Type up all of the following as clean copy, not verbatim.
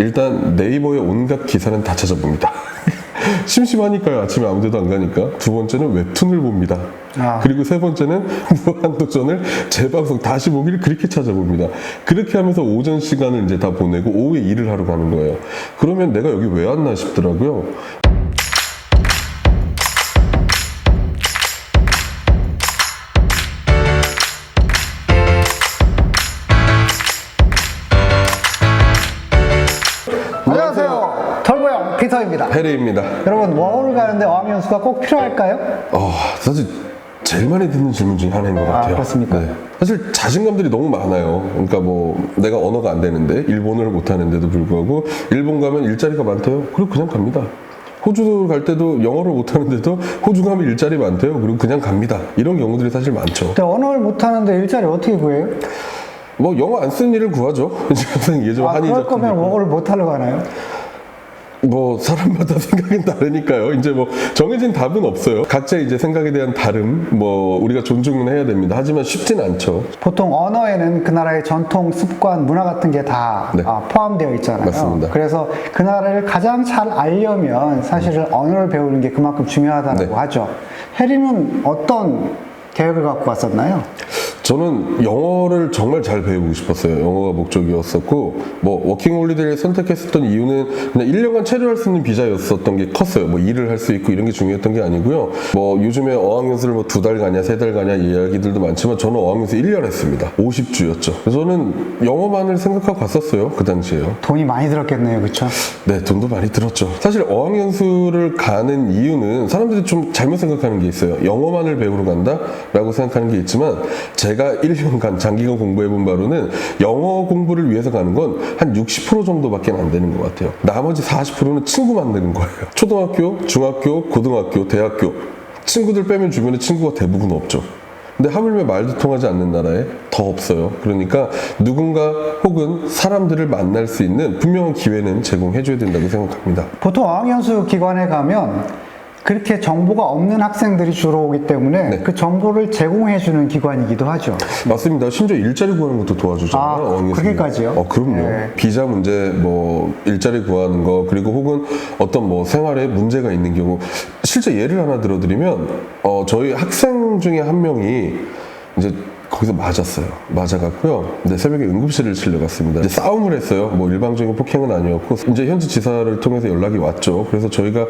일단 네이버의 온갖 기사는 다 찾아봅니다. 심심하니까요. 아침에 아무 데도 안 가니까. 두 번째는 웹툰을 봅니다. 그리고 세 번째는 무한도전을 재방송 다시 보기를 그렇게 찾아봅니다. 그렇게 하면서 오전 시간을 이제 다 보내고 오후에 일을 하러 가는 거예요. 그러면 내가 여기 왜 왔나 싶더라고요. 안녕하세요. 털보형 피터입니다. 해리입니다. 여러분, 워홀 가는데 어학연수가 꼭 필요할까요? 사실 제일 많이 듣는 질문 중에 하나인 것 같아요. 그렇습니까? 네. 사실 자신감들이 너무 많아요. 그러니까 뭐 내가 언어가 안 되는데 일본어를 못 하는데도 불구하고 일본 가면 일자리가 많대요. 그리고 그냥 갑니다. 호주 갈 때도 영어를 못 하는데도 호주 가면 일자리 많대요. 그리고 그냥 갑니다. 이런 경우들이 사실 많죠. 근데 언어를 못하는데 일자리 어떻게 구해요? 뭐 영어 안 쓰는 일을 구하죠. 항상 예전 한의적. 그럴 거면 워홀을 못하려고 하나요? 뭐 사람마다 생각은 다르니까요. 이제 뭐 정해진 답은 없어요. 각자 이제 생각에 대한 다름 뭐 우리가 존중은 해야 됩니다. 하지만 쉽진 않죠. 보통 언어에는 그 나라의 전통, 습관, 문화 같은 게 다 네. 포함되어 있잖아요. 맞습니다. 그래서 그 나라를 가장 잘 알려면 사실은 언어를 배우는 게 그만큼 중요하다고 네. 하죠. 해리는 어떤 계획을 갖고 왔었나요? 저는 영어를 정말 잘 배우고 싶었어요. 영어가 목적이었었고 뭐 워킹홀리데이를 선택했었던 이유는 그냥 1년간 체류할 수 있는 비자였었던 게 컸어요. 뭐 일을 할 수 있고 이런 게 중요했던 게 아니고요. 뭐 요즘에 어학연수를 뭐 2달 가냐 3달 가냐 이야기들도 많지만 저는 어학연수 1년 했습니다. 50주였죠. 그래서 저는 영어만을 생각하고 갔었어요. 그 당시에요. 돈이 많이 들었겠네요. 그렇죠? 네, 돈도 많이 들었죠. 사실 어학연수를 가는 이유는 사람들이 좀 잘못 생각하는 게 있어요. 영어만을 배우러 간다라고 생각하는 게 있지만 제가 1년간 장기간 공부해본 바로는 영어 공부를 위해서 가는 건 한 60% 정도밖에 안 되는 것 같아요. 나머지 40%는 친구 만드는 거예요. 초등학교, 중학교, 고등학교, 대학교 친구들 빼면 주변에 친구가 대부분 없죠. 근데 하물며 말도 통하지 않는 나라에 더 없어요. 그러니까 누군가 혹은 사람들을 만날 수 있는 분명한 기회는 제공해줘야 된다고 생각합니다. 보통 어학연수 기관에 가면 그렇게 정보가 없는 학생들이 주로 오기 때문에 네. 그 정보를 제공해주는 기관이기도 하죠. 맞습니다. 심지어 일자리 구하는 것도 도와주잖아요. 어학연수는. 그렇게까지요? 그럼요. 네. 비자 문제, 뭐 일자리 구하는 거, 그리고 혹은 어떤 뭐 생활에 문제가 있는 경우, 실제 예를 하나 들어드리면, 저희 학생 중에 한 명이 이제 거기서 맞아갔고요. 근데 새벽에 응급실을 실려갔습니다. 이제 싸움을 했어요. 뭐 일방적인 폭행은 아니었고, 이제 현지 지사를 통해서 연락이 왔죠. 그래서 저희가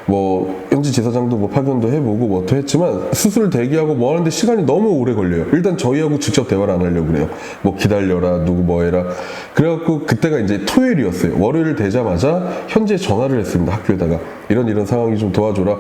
뭐 현지 지사장도 뭐 파견도 해보고 뭐도 했지만 수술 대기하고 뭐 하는데 시간이 너무 오래 걸려요. 일단 저희하고 직접 대화를 안 하려고 그래요. 뭐 기다려라, 누구 뭐 해라. 그래갖고 그때가 이제 토요일이었어요. 월요일 되자마자 현지에 전화를 했습니다. 학교에다가 이런 상황이 좀 도와줘라.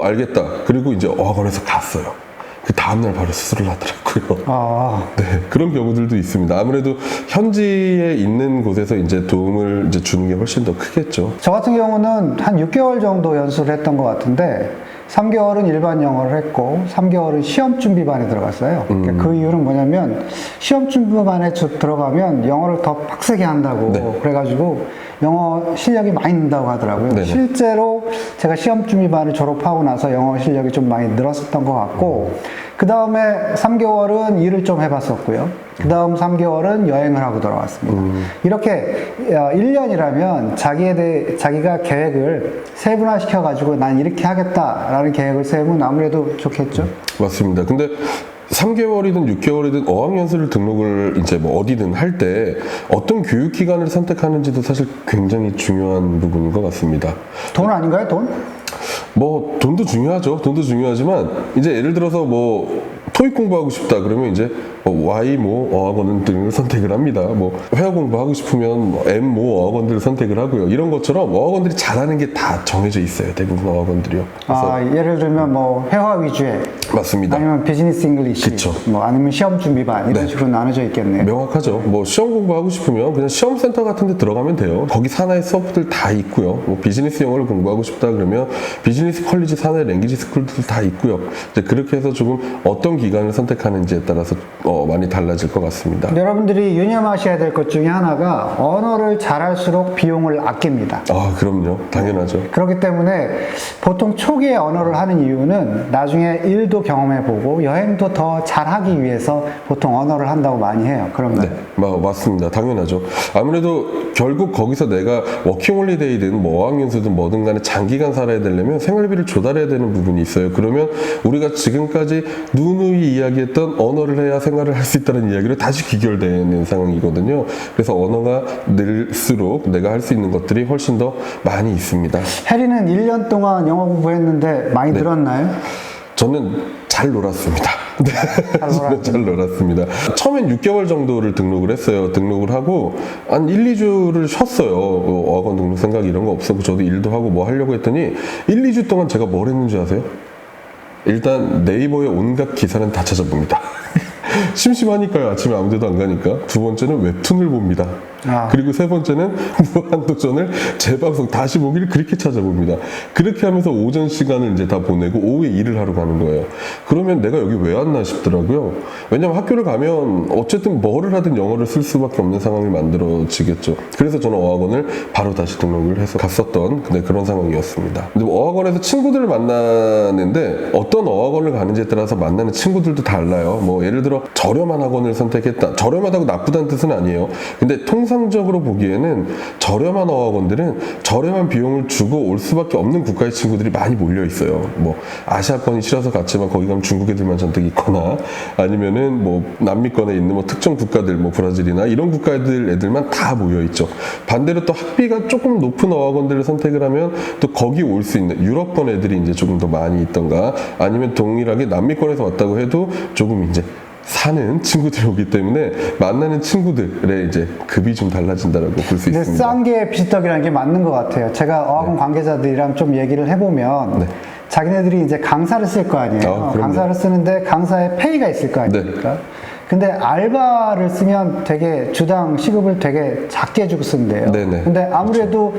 알겠다. 그리고 이제 어학원에서 갔어요. 그 다음날 바로 수술을 하더라고요. 네, 그런 경우들도 있습니다. 아무래도 현지에 있는 곳에서 이제 도움을 이제 주는 게 훨씬 더 크겠죠. 저 같은 경우는 한 6개월 정도 연수를 했던 것 같은데 3개월은 일반 영어를 했고 3개월은 시험 준비반에 들어갔어요. 그러니까 그 이유는 뭐냐면 시험 준비반에 들어가면 영어를 더 빡세게 한다고 네. 그래가지고 영어 실력이 많이 는다고 하더라고요. 네네. 실제로 제가 시험 준비반을 졸업하고 나서 영어 실력이 좀 많이 늘었었던 것 같고 그 다음에 3개월은 일을 좀 해봤었고요. 그 다음 3개월은 여행을 하고 돌아왔습니다. 이렇게 1년이라면 자기가 계획을 세분화시켜가지고 난 이렇게 하겠다라는 계획을 세우면 아무래도 좋겠죠. 맞습니다. 근데 3개월이든 6개월이든 어학연수를 등록을 이제 뭐 어디든 할 때 어떤 교육기관을 선택하는지도 사실 굉장히 중요한 부분인 것 같습니다. 돈 아닌가요, 돈? 뭐 돈도 중요하죠. 돈도 중요하지만 이제 예를 들어서 뭐 토익 공부하고 싶다 그러면 이제 Y 어학원 등을 선택을 합니다. 뭐 회화 공부하고 싶으면 뭐 M 어학원들을 선택을 하고요. 이런 것처럼 어학원들이 잘하는 게 다 정해져 있어요. 대부분 어학원들이요. 예를 들면 뭐 회화 위주의 맞습니다. 아니면 비즈니스 잉글리시 그쵸. 뭐 아니면 시험 준비반 이런 네. 식으로 나눠져 있겠네요. 명확하죠. 뭐 시험 공부하고 싶으면 그냥 시험센터 같은 데 들어가면 돼요. 거기 산하의 수업들 다 있고요. 뭐 비즈니스 영어를 공부하고 싶다 그러면 비즈니스 비즈니스 컬리지 사내 랭귀지 스쿨도 다 있고요. 이제 그렇게 해서 조금 어떤 기간을 선택하는지에 따라서 많이 달라질 것 같습니다. 여러분들이 유념하셔야 될 것 중에 하나가 언어를 잘할수록 비용을 아낍니다. 아, 그럼요. 당연하죠. 그렇기 때문에 보통 초기에 언어를 하는 이유는 나중에 일도 경험해보고 여행도 더 잘하기 위해서 보통 언어를 한다고 많이 해요. 그런가요? 네, 맞습니다. 당연하죠. 아무래도 결국 거기서 내가 워킹홀리데이든 뭐 어학연수든 뭐든 간에 장기간 살아야 되려면 생활비를 조달해야 되는 부분이 있어요. 그러면 우리가 지금까지 누누이 이야기했던 언어를 해야 생활을 할 수 있다는 이야기로 다시 귀결되는 상황이거든요. 그래서 언어가 늘수록 내가 할 수 있는 것들이 훨씬 더 많이 있습니다. 해리는 1년 동안 영어 공부했는데 많이 늘었나요? 저는 잘 놀았습니다. 잘 놀았습니다. 처음엔 6개월 정도를 등록을 했어요. 등록을 하고 한 1, 2주를 쉬었어요. 어학원 등록 생각 이런 거 없었고 저도 일도 하고 뭐 하려고 했더니 1, 2주 동안 제가 뭘 했는지 아세요? 일단 네이버의 온갖 기사는 다 찾아봅니다. 심심하니까요. 아침에 아무 데도 안 가니까. 두 번째는 웹툰을 봅니다. 그리고 세 번째는 무한도전을 재방송 다시 보기를 그렇게 찾아봅니다. 그렇게 하면서 오전 시간을 이제 다 보내고 오후에 일을 하러 가는 거예요. 그러면 내가 여기 왜 왔나 싶더라고요. 왜냐면 학교를 가면 어쨌든 뭐를 하든 영어를 쓸 수밖에 없는 상황이 만들어지겠죠. 그래서 저는 어학원을 바로 다시 등록을 해서 갔었던 그런 상황이었습니다. 근데 어학원에서 친구들을 만나는데 어떤 어학원을 가는지에 따라서 만나는 친구들도 달라요. 뭐 예를 들어 저렴한 학원을 선택했다. 저렴하다고 나쁘다는 뜻은 아니에요. 근데 통상적으로 보기에는 저렴한 어학원들은 저렴한 비용을 주고 올 수밖에 없는 국가의 친구들이 많이 몰려 있어요. 뭐 아시아권이 싫어서 갔지만 거기 가면 중국 애들만 잔뜩 있거나 아니면은 뭐 남미권에 있는 뭐 특정 국가들 뭐 브라질이나 이런 국가 애들만 다 모여 있죠. 반대로 또 학비가 조금 높은 어학원들을 선택을 하면 또 거기 올 수 있는 유럽권 애들이 이제 조금 더 많이 있던가 아니면 동일하게 남미권에서 왔다고 해도 조금 이제 사는 친구들이 오기 때문에 만나는 친구들의 이제 급이 좀 달라진다라고 볼 수 있습니다. 싼 게 비지떡이라는 게 맞는 것 같아요. 제가 어학원 관계자들이랑 좀 얘기를 해보면 자기네들이 이제 강사를 쓸 거 아니에요. 강사를 쓰는데 강사의 페이가 있을 거 아닙니까? 근데 알바를 쓰면 되게 주당 시급을 되게 작게 주고 쓴대요. 근데 아무래도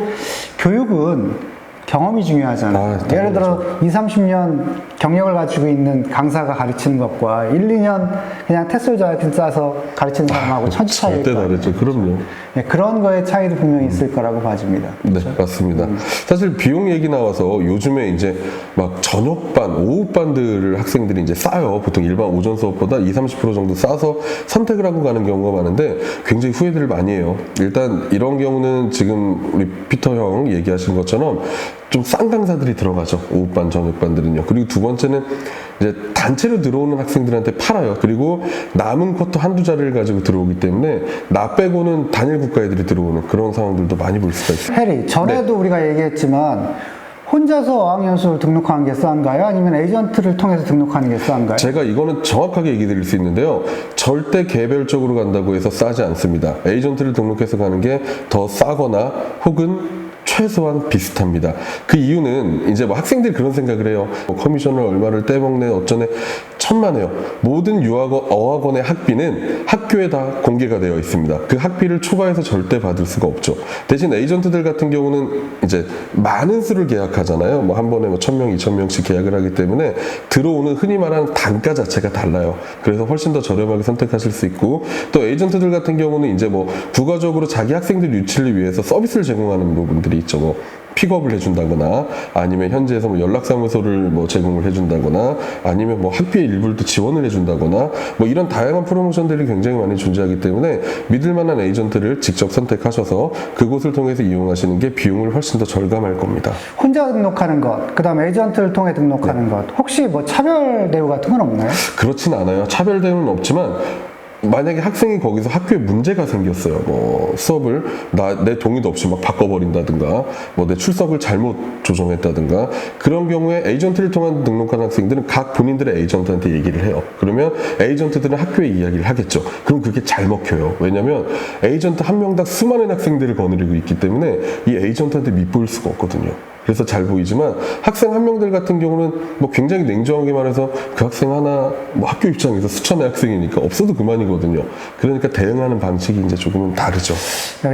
교육은 경험이 중요하잖아요. 예를 들어 20, 30년 경력을 가지고 있는 강사가 가르치는 것과 1, 2년 그냥 테솔자이틴 짜서 가르치는 사람하고 천지 차이일 절대 다르죠. 그럼요. 네, 그런 거에 차이도 분명히 있을 거라고 봐집니다. 그렇죠? 네, 맞습니다. 사실 비용 얘기 나와서 요즘에 이제 막 저녁반, 오후반들을 학생들이 이제 싸요. 보통 일반 오전 수업보다 20, 30% 정도 싸서 선택을 하고 가는 경우가 많은데 굉장히 후회들을 많이 해요. 일단 이런 경우는 지금 우리 피터 형 얘기하신 것처럼 좀 싼 강사들이 들어가죠. 오후반, 저녁반들은요. 그리고 두 번째는 이제 단체로 들어오는 학생들한테 팔아요. 그리고 남은 쿼터 한두 자리를 가지고 들어오기 때문에 나 빼고는 단일 국가 애들이 들어오는 그런 상황들도 많이 볼 수가 있어요. 해리, 전에도 우리가 얘기했지만 혼자서 어학연수를 등록하는 게 싼가요? 아니면 에이전트를 통해서 등록하는 게 싼가요? 제가 이거는 정확하게 얘기 드릴 수 있는데요. 절대 개별적으로 간다고 해서 싸지 않습니다. 에이전트를 등록해서 가는 게 더 싸거나 혹은 최소한 비슷합니다. 그 이유는 이제 뭐 학생들이 그런 생각을 해요. 뭐 커미션을 얼마를 떼먹네 어쩌네 천만에요. 모든 어학원의 학비는 학교에 다 공개가 되어 있습니다. 그 학비를 초과해서 절대 받을 수가 없죠. 대신 에이전트들 같은 경우는 이제 많은 수를 계약하잖아요. 뭐 한 번에 뭐 1000명, 2000명씩 계약을 하기 때문에 들어오는 흔히 말하는 단가 자체가 달라요. 그래서 훨씬 더 저렴하게 선택하실 수 있고 또 에이전트들 같은 경우는 이제 뭐 부가적으로 자기 학생들 유치를 위해서 서비스를 제공하는 부분들이 있죠. 뭐 픽업을 해준다거나 아니면 현지에서 뭐 연락사무소를 뭐 제공을 해준다거나 아니면 뭐 학비의 일부를 또 지원을 해준다거나 뭐 이런 다양한 프로모션들이 굉장히 많이 존재하기 때문에 믿을 만한 에이전트를 직접 선택하셔서 그곳을 통해서 이용하시는 게 비용을 훨씬 더 절감할 겁니다. 혼자 등록하는 것, 그 다음에 에이전트를 통해 등록하는 것, 혹시 뭐 차별 대우 같은 건 없나요? 그렇진 않아요. 차별 대우는 없지만 만약에 학생이 거기서 학교에 문제가 생겼어요. 뭐 수업을 내 동의도 없이 막 바꿔버린다든가 뭐 내 출석을 잘못 조정했다든가 그런 경우에 에이전트를 통한 등록한 학생들은 각 본인들의 에이전트한테 얘기를 해요. 그러면 에이전트들은 학교에 이야기를 하겠죠. 그럼 그게 잘 먹혀요. 왜냐면 에이전트 한 명당 수많은 학생들을 거느리고 있기 때문에 이 에이전트한테 밉보일 수가 없거든요. 그래서 잘 보이지만 학생 한 명들 같은 경우는 뭐 굉장히 냉정하게 말해서 그 학생 하나 뭐 학교 입장에서 수천의 학생이니까 없어도 그만이거든요. 그러니까 대응하는 방식이 이제 조금은 다르죠.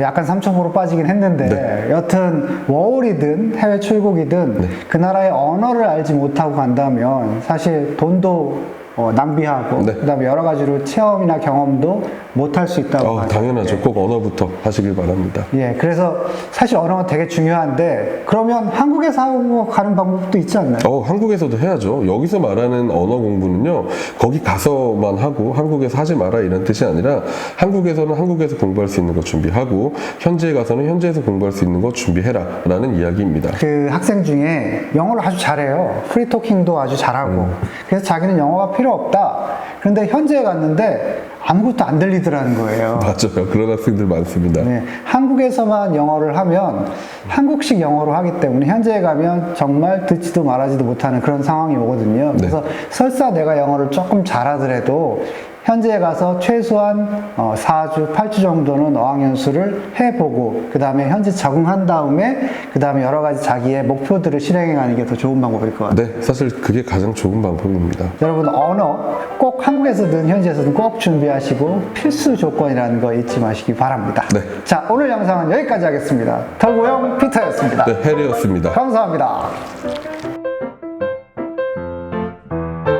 약간 삼천포로 빠지긴 했는데 여튼 워홀이든 해외 출국이든 그 나라의 언어를 알지 못하고 간다면 사실 돈도 낭비하고 네. 그다음에 여러 가지로 체험이나 경험도 못할 수 있다고 하죠. 당연하죠. 꼭 언어부터 하시길 바랍니다. 예, 그래서 사실 언어가 되게 중요한데 그러면 한국에서 하고 가는 방법도 있지 않나요? 한국에서도 해야죠. 여기서 말하는 언어 공부는요, 거기 가서만 하고 한국에서 하지 마라 이런 뜻이 아니라 한국에서는 한국에서 공부할 수 있는 거 준비하고 현지에 가서는 현지에서 공부할 수 있는 거 준비해라 라는 이야기입니다. 그 학생 중에 영어를 아주 잘해요. 프리토킹도 아주 잘하고. 그래서 자기는 영어가 필요 없다. 그런데 현지에 갔는데 아무것도 안 들리더라는 거예요. 맞아요. 그런 학생들 많습니다. 네, 한국에서만 영어를 하면 한국식 영어로 하기 때문에 현지에 가면 정말 듣지도 말하지도 못하는 그런 상황이 오거든요. 그래서 설사 내가 영어를 조금 잘하더라도 현지에 가서 최소한 4주, 8주 정도는 어학연수를 해보고 그 다음에 현지 적응한 다음에 그 다음에 여러 가지 자기의 목표들을 실행해가는 게 더 좋은 방법일 것 같아요. 네, 사실 그게 가장 좋은 방법입니다. 여러분 언어 꼭 한국에서든 현지에서든 꼭 준비하시고 필수 조건이라는 거 잊지 마시기 바랍니다. 네. 자, 오늘 영상은 여기까지 하겠습니다. 털고용 피터였습니다. 네, 해리였습니다. 감사합니다.